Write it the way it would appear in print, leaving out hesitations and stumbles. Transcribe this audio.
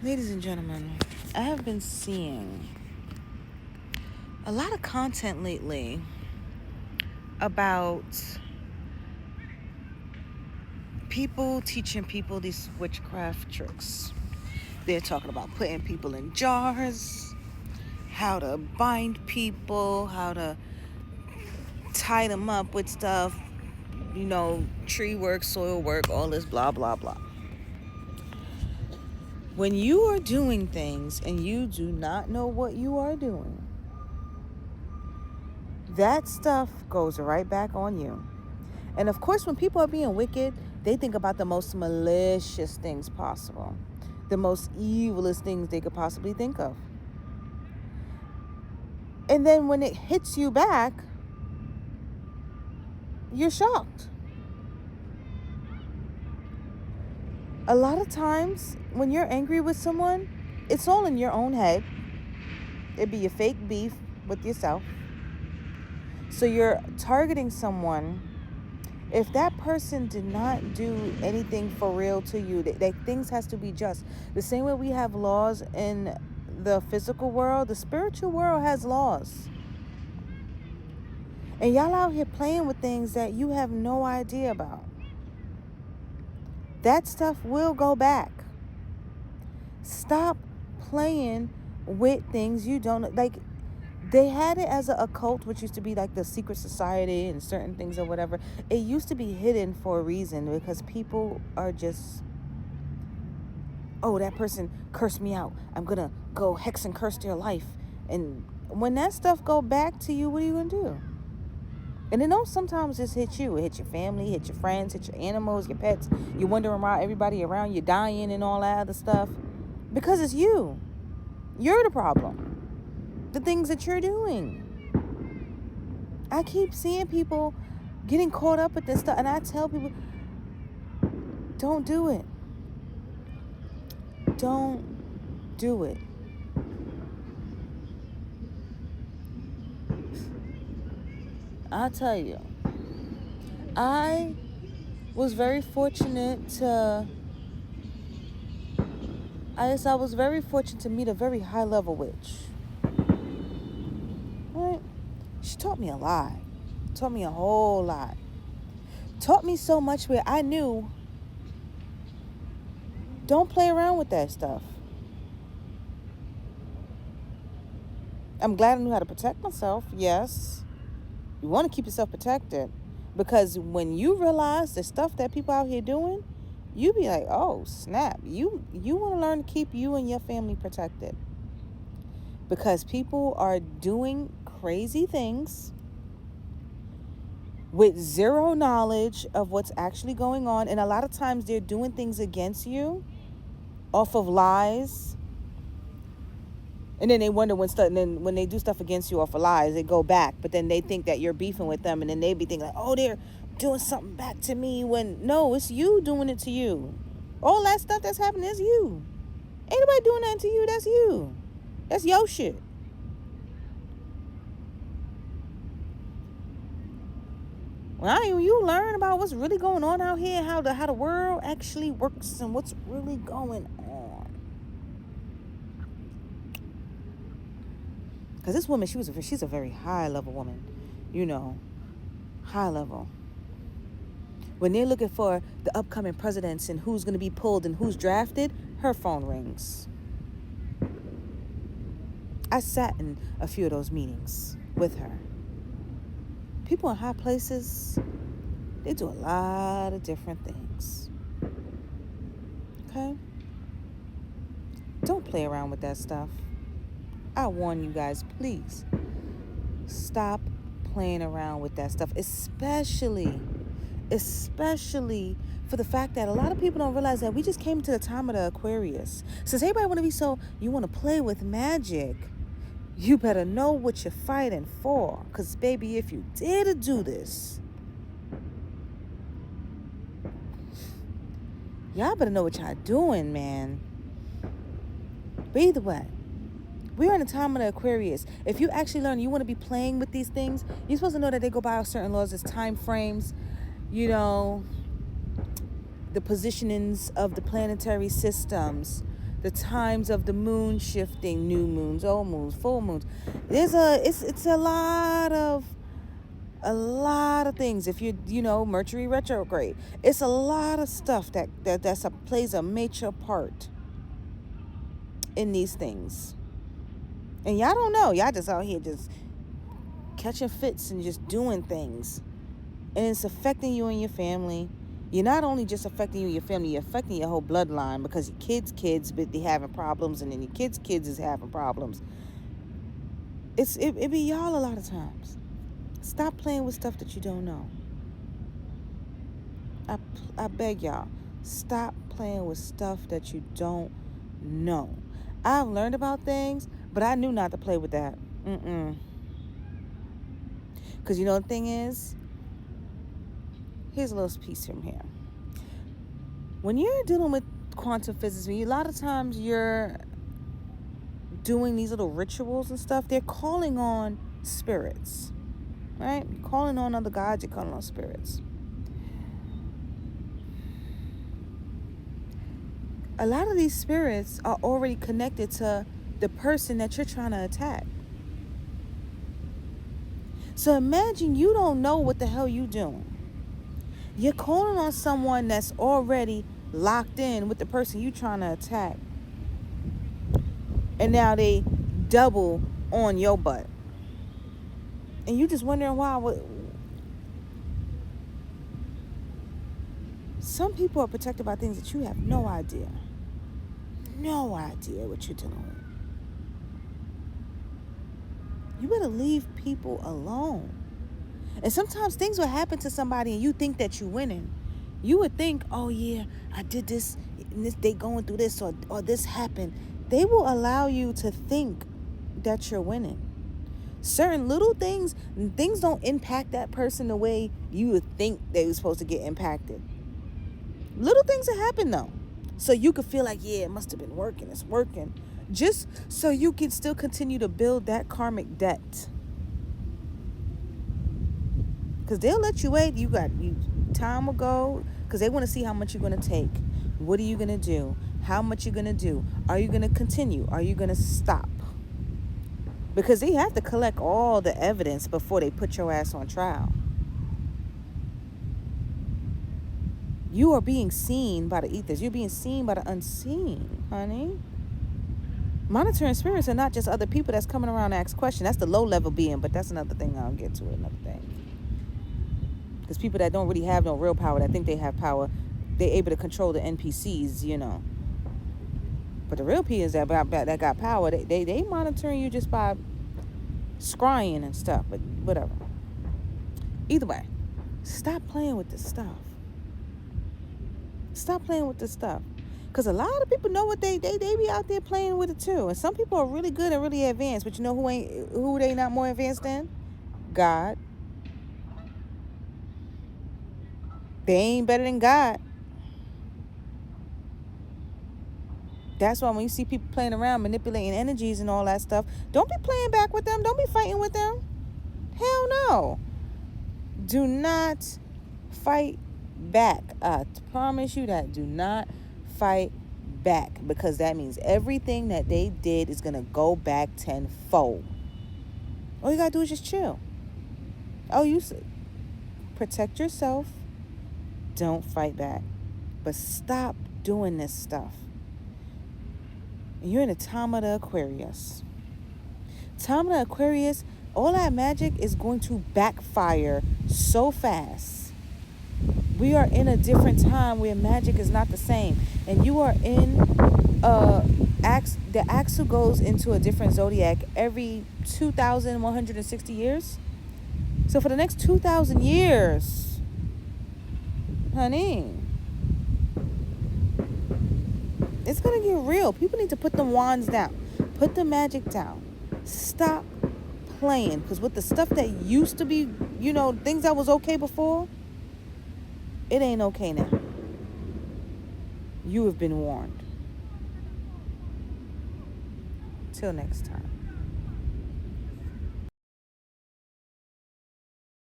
Ladies and gentlemen, I have been seeing a lot of content lately about people teaching people these witchcraft tricks. They're talking about putting people in jars, how to bind people, how to tie them up with stuff, tree work, soil work, all this blah, blah, blah. When you are doing things and you do not know what you are doing, that stuff goes right back on you. And of course, when people are being wicked, they think about the most malicious things possible, the most evilest things they could possibly think of. And then when it hits you back, you're shocked. A lot of times when you're angry with someone, it's all in your own head. It'd be a fake beef with yourself. So you're targeting someone. If that person did not do anything for real to you, that things has to be just. The same way we have laws in the physical world, the spiritual world has laws. And y'all out here playing with things that you have no idea about. That stuff will go back. Stop playing with things you don't like. They had it as a cult, which used to be like the secret society and certain things or whatever. It used to be hidden for a reason because people are just, oh, that person cursed me out. I'm going to go hex and curse their life. And when that stuff go back to you, what are you going to do? And it don't sometimes just hit you. It hit your family, hit your friends, hit your animals, your pets. You're wondering why everybody around you dying and all that other stuff. Because it's you. You're the problem. The things that you're doing. I keep seeing people getting caught up with this stuff. And I tell people, don't do it. Don't do it. I'll tell you. I was very fortunate to meet a very high level witch. Right? She taught me a lot. Taught me a whole lot. Taught me so much where I knew, don't play around with that stuff. I'm glad I knew how to protect myself, yes. You want to keep yourself protected. Because when you realize the stuff that people out here doing, you be like, oh, snap. You want to learn to keep you and your family protected. Because people are doing crazy things with zero knowledge of what's actually going on. And a lot of times they're doing things against you off of lies. And then they wonder when they do stuff against you off of lies, they go back. But then they think that you're beefing with them. And then they be thinking like, oh, they're doing something back to me. When no, it's you doing it to you. All that stuff that's happening is you. Ain't nobody doing that to you. That's you. That's your shit. When you learn about what's really going on out here, how the world actually works and what's really going on. Because this woman, she's a very high level woman, high level. When they're looking for the upcoming presidents and who's going to be pulled and who's drafted, her phone rings. I sat in a few of those meetings with her. People in high places, they do a lot of different things. Okay? Don't play around with that stuff. I warn you guys, please. Stop playing around with that stuff, especially for the fact that a lot of people don't realize that we just came to the time of the Aquarius. Since everybody want to be you want to play with magic, you better know what you're fighting for. Because, baby, if you dare to do this, y'all better know what y'all doing, man. But either way, we're in the time of the Aquarius. If you actually learn you want to be playing with these things, you're supposed to know that they go by certain laws. There's time frames, the positionings of the planetary systems, the times of the moon shifting, new moons, old moons, full moons. It's a lot of things. If Mercury retrograde, it's a lot of stuff that plays a major part in these things. And y'all don't know. Y'all just out here just catching fits and just doing things. And it's affecting you and your family. You're not only just affecting you and your family, you're affecting your whole bloodline, because your kids, but they having problems, and then your kids is having problems. It be y'all a lot of times. Stop playing with stuff that you don't know. I beg y'all, stop playing with stuff that you don't know. I've learned about things, but I knew not to play with that. Because the thing is, here's a little piece from here. When you're dealing with quantum physics, a lot of times you're doing these little rituals and stuff, they're calling on spirits, right? You're calling on other gods, you're calling on spirits. A lot of these spirits are already connected to the person that you're trying to attack. So imagine you don't know what the hell you doing. You're calling on someone that's already locked in with the person you're trying to attack. And now they double on your butt. And you just wondering why. Some people are protected by things that you have no idea. No idea what you're dealing with. You better leave people alone. And sometimes things will happen to somebody and you think that you're winning. You would think, oh yeah, I did this, and they going through this, or this happened. They will allow you to think that you're winning. Certain little things don't impact that person the way you would think they were supposed to get impacted. Little things that happen though. So you could feel like, yeah, it must have been working. It's working. Just so you can still continue to build that karmic debt. Because they'll let you wait. Time will go. Because they want to see how much you're going to take. What are you going to do? How much you're going to do? Are you going to continue? Are you going to stop? Because they have to collect all the evidence before they put your ass on trial. You are being seen by the ethers. You're being seen by the unseen, honey. Monitoring spirits are not just other people that's coming around to ask questions. That's the low level being, but that's another thing. I'll get to it, another thing. Because people that don't really have no real power, that think they have power, they're able to control the NPCs, But the real people that got power, they monitoring you just by scrying and stuff, but whatever. Either way, stop playing with this stuff. Stop playing with this stuff. Because a lot of people know what they be out there playing with it too. And some people are really good and really advanced. But you know who they not more advanced than? God. They ain't better than God. That's why when you see people playing around, manipulating energies and all that stuff, don't be playing back with them. Don't be fighting with them. Hell no. Do not fight back. I promise you that. Do not fight back, because that means everything that they did is going to go back tenfold. All you got to do is just chill. Protect yourself. Don't fight back. But stop doing this stuff. You're in the time of the Aquarius. Time of the Aquarius, all that magic is going to backfire so fast. We are in a different time where magic is not the same. And you are in the axle goes into a different zodiac every 2,160 years. So for the next 2,000 years, honey, it's going to get real. People need to put the wands down. Put the magic down. Stop playing. Because with the stuff that used to be, things that was okay before, it ain't okay now. You have been warned. Till next time.